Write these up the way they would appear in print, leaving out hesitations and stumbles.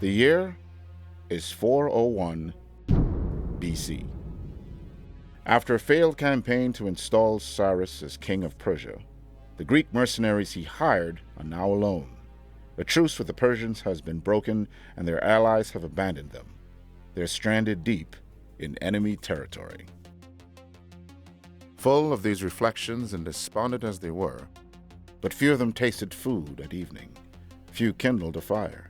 The year is 401 BC. After a failed campaign to install Cyrus as king of Persia, the Greek mercenaries he hired are now alone. The truce with the Persians has been broken and their allies have abandoned them. They're stranded deep in enemy territory. Full of these reflections and despondent as they were, but few of them tasted food at evening. Few kindled a fire.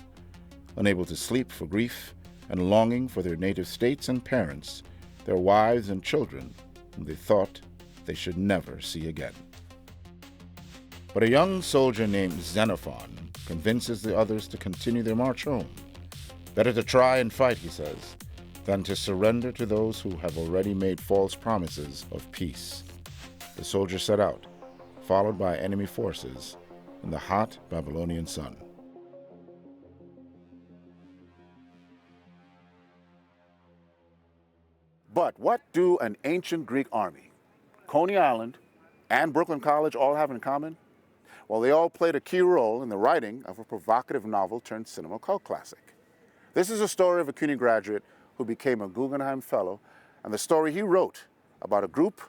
Unable to sleep for grief and longing for their native states and parents, their wives and children, whom they thought they should never see again. But a young soldier named Xenophon convinces the others to continue their march home. Better to try and fight, he says, than to surrender to those who have already made false promises of peace. The soldiers set out, followed by enemy forces, in the hot Babylonian sun. But what do an ancient Greek army, Coney Island, and Brooklyn College all have in common? Well, they all played a key role in the writing of a provocative novel turned cinema cult classic. This is a story of a CUNY graduate who became a Guggenheim Fellow, and the story he wrote about a group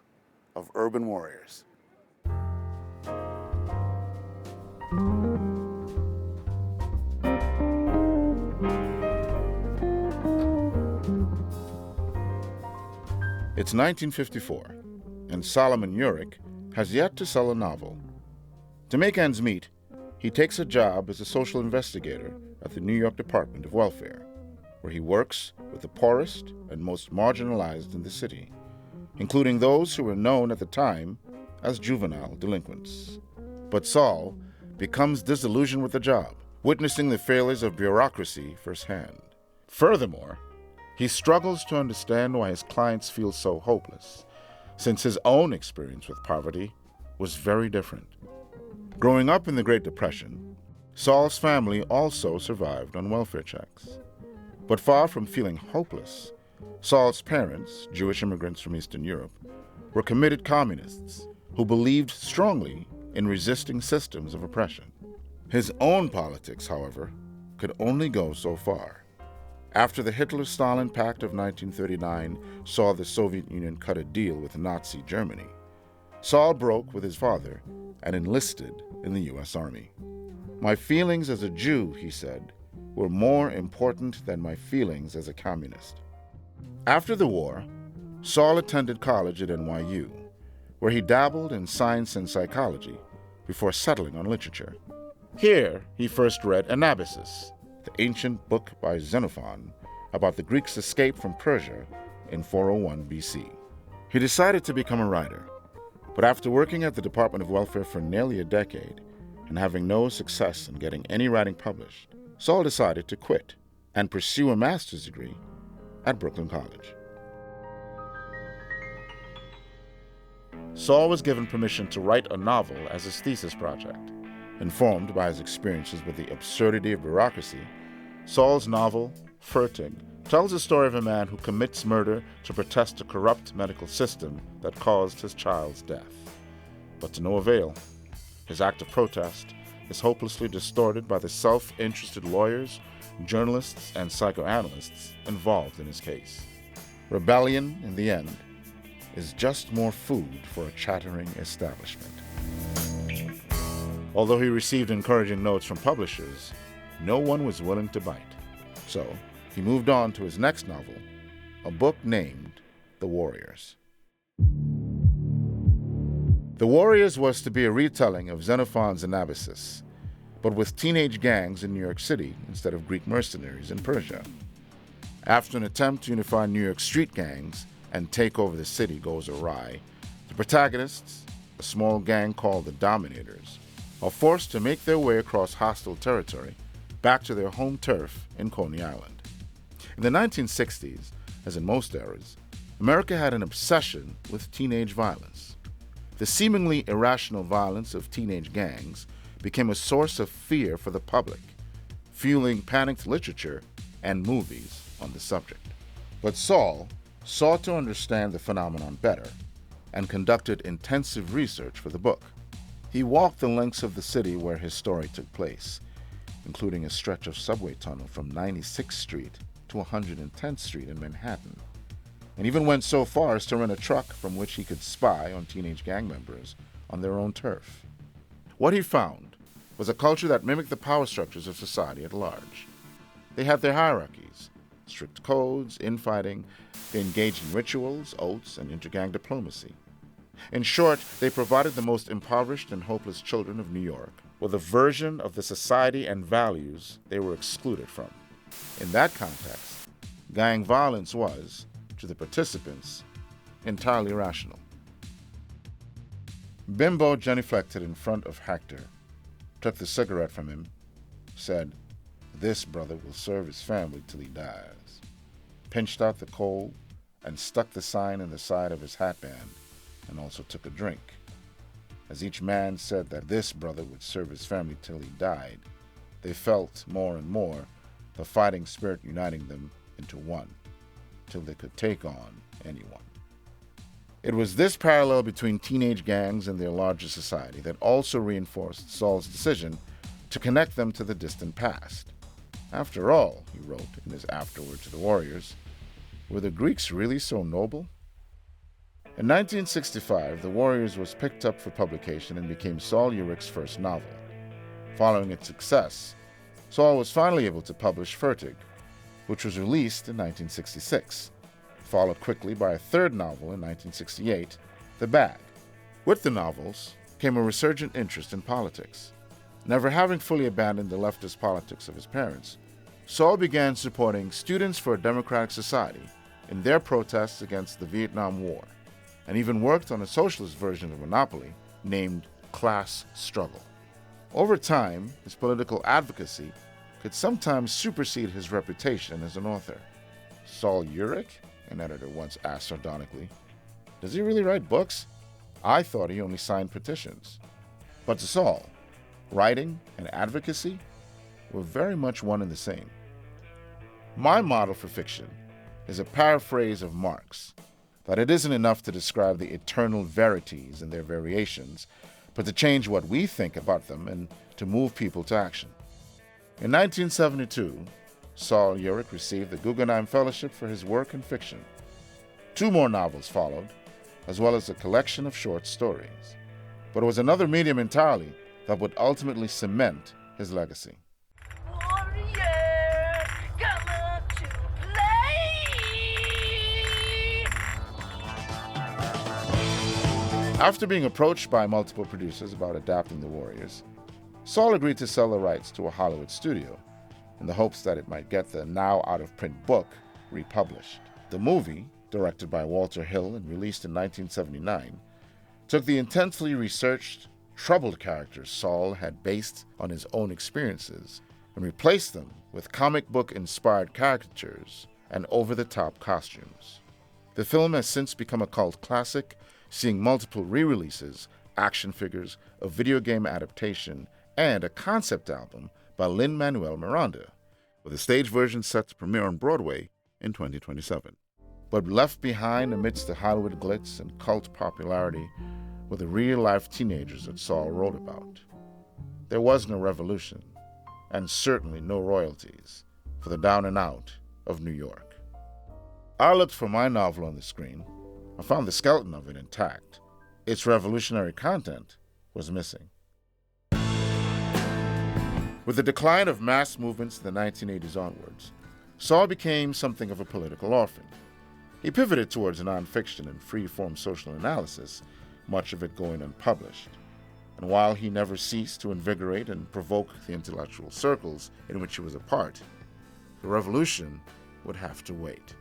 of urban warriors. It's 1954, and Solomon Yurick has yet to sell a novel. To make ends meet, he takes a job as a social investigator at the New York Department of Welfare, where he works with the poorest and most marginalized in the city, including those who were known at the time as juvenile delinquents. But Saul becomes disillusioned with the job, witnessing the failures of bureaucracy firsthand. Furthermore, he struggles to understand why his clients feel so hopeless, since his own experience with poverty was very different. Growing up in the Great Depression, Saul's family also survived on welfare checks. But far from feeling hopeless, Saul's parents, Jewish immigrants from Eastern Europe, were committed communists who believed strongly in resisting systems of oppression. His own politics, however, could only go so far. After the Hitler-Stalin Pact of 1939 saw the Soviet Union cut a deal with Nazi Germany, Saul broke with his father and enlisted in the U.S. Army. "My feelings as a Jew," he said, "were more important than my feelings as a communist." After the war, Saul attended college at NYU, where he dabbled in science and psychology before settling on literature. Here, he first read Anabasis, the ancient book by Xenophon about the Greeks' escape from Persia in 401 BC. He decided to become a writer, but after working at the Department of Welfare for nearly a decade and having no success in getting any writing published, Saul decided to quit and pursue a master's degree at Brooklyn College. Saul was given permission to write a novel as his thesis project. Informed by his experiences with the absurdity of bureaucracy, Saul's novel, Fertig, tells the story of a man who commits murder to protest a corrupt medical system that caused his child's death. But to no avail. His act of protest is hopelessly distorted by the self-interested lawyers, journalists, and psychoanalysts involved in his case. Rebellion, in the end, is just more food for a chattering establishment. Although he received encouraging notes from publishers, no one was willing to bite. So he moved on to his next novel, a book named The Warriors. The Warriors was to be a retelling of Xenophon's Anabasis, but with teenage gangs in New York City instead of Greek mercenaries in Persia. After an attempt to unify New York street gangs and take over the city goes awry, the protagonists, a small gang called the Dominators, are forced to make their way across hostile territory back to their home turf in Coney Island. In the 1960s, as in most eras, America had an obsession with teenage violence. The seemingly irrational violence of teenage gangs became a source of fear for the public, fueling panicked literature and movies on the subject. But Saul sought to understand the phenomenon better and conducted intensive research for the book. He walked the lengths of the city where his story took place, including a stretch of subway tunnel from 96th Street to 110th Street in Manhattan, and even went so far as to rent a truck from which he could spy on teenage gang members on their own turf. What he found was a culture that mimicked the power structures of society at large. They had their hierarchies, strict codes, infighting, they engaged in rituals, oaths, and intergang diplomacy. In short, they provided the most impoverished and hopeless children of New York with a version of the society and values they were excluded from. In that context, gang violence was, to the participants, entirely rational. Bimbo genuflected in front of Hector, took the cigarette from him, said, "This brother will serve his family till he dies," pinched out the coal, and stuck the sign in the side of his hatband, and also took a drink. As each man said that this brother would serve his family till he died, they felt more and more the fighting spirit uniting them into one, till they could take on anyone. It was this parallel between teenage gangs and their larger society that also reinforced Saul's decision to connect them to the distant past. After all, he wrote in his afterword to the Warriors, were the Greeks really so noble? In 1965, The Warriors was picked up for publication and became Saul Yurick's first novel. Following its success, Saul was finally able to publish Fertig, which was released in 1966, followed quickly by a third novel in 1968, The Bag. With the novels came a resurgent interest in politics. Never having fully abandoned the leftist politics of his parents, Saul began supporting Students for a Democratic Society in their protests against the Vietnam War, and even worked on a socialist version of Monopoly named Class Struggle. Over time, his political advocacy could sometimes supersede his reputation as an author. "Saul Yurick?" an editor once asked sardonically. "Does he really write books? I thought he only signed petitions." But to Saul, writing and advocacy were very much one and the same. My model for fiction is a paraphrase of Marx, that it isn't enough to describe the eternal verities and their variations, but to change what we think about them and to move people to action. In 1972, Saul Yurick received the Guggenheim Fellowship for his work in fiction. 2 more novels followed, as well as a collection of short stories. But it was another medium entirely that would ultimately cement his legacy. Warriors, come out to play! After being approached by multiple producers about adapting The Warriors, Saul agreed to sell the rights to a Hollywood studio in the hopes that it might get the now out-of-print book republished. The movie, directed by Walter Hill and released in 1979, took the intensely researched, troubled characters Saul had based on his own experiences and replaced them with comic book-inspired caricatures and over-the-top costumes. The film has since become a cult classic, seeing multiple re-releases, action figures, a video game adaptation, and a concept album by Lin-Manuel Miranda, with a stage version set to premiere on Broadway in 2027. But left behind amidst the Hollywood glitz and cult popularity were the real-life teenagers that Saul wrote about. There was no revolution, and certainly no royalties, for the down and out of New York. I looked for my novel on the screen. I found the skeleton of it intact. Its revolutionary content was missing. With the decline of mass movements in the 1980s onwards, Saul became something of a political orphan. He pivoted towards nonfiction and free-form social analysis, much of it going unpublished. And while he never ceased to invigorate and provoke the intellectual circles in which he was a part, the revolution would have to wait.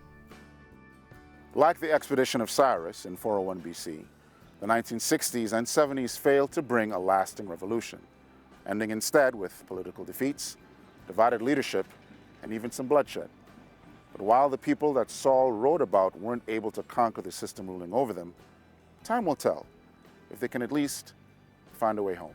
Like the expedition of Cyrus in 401 BC, the 1960s and 70s failed to bring a lasting revolution, ending instead with political defeats, divided leadership, and even some bloodshed. But while the people that Saul wrote about weren't able to conquer the system ruling over them, time will tell if they can at least find a way home.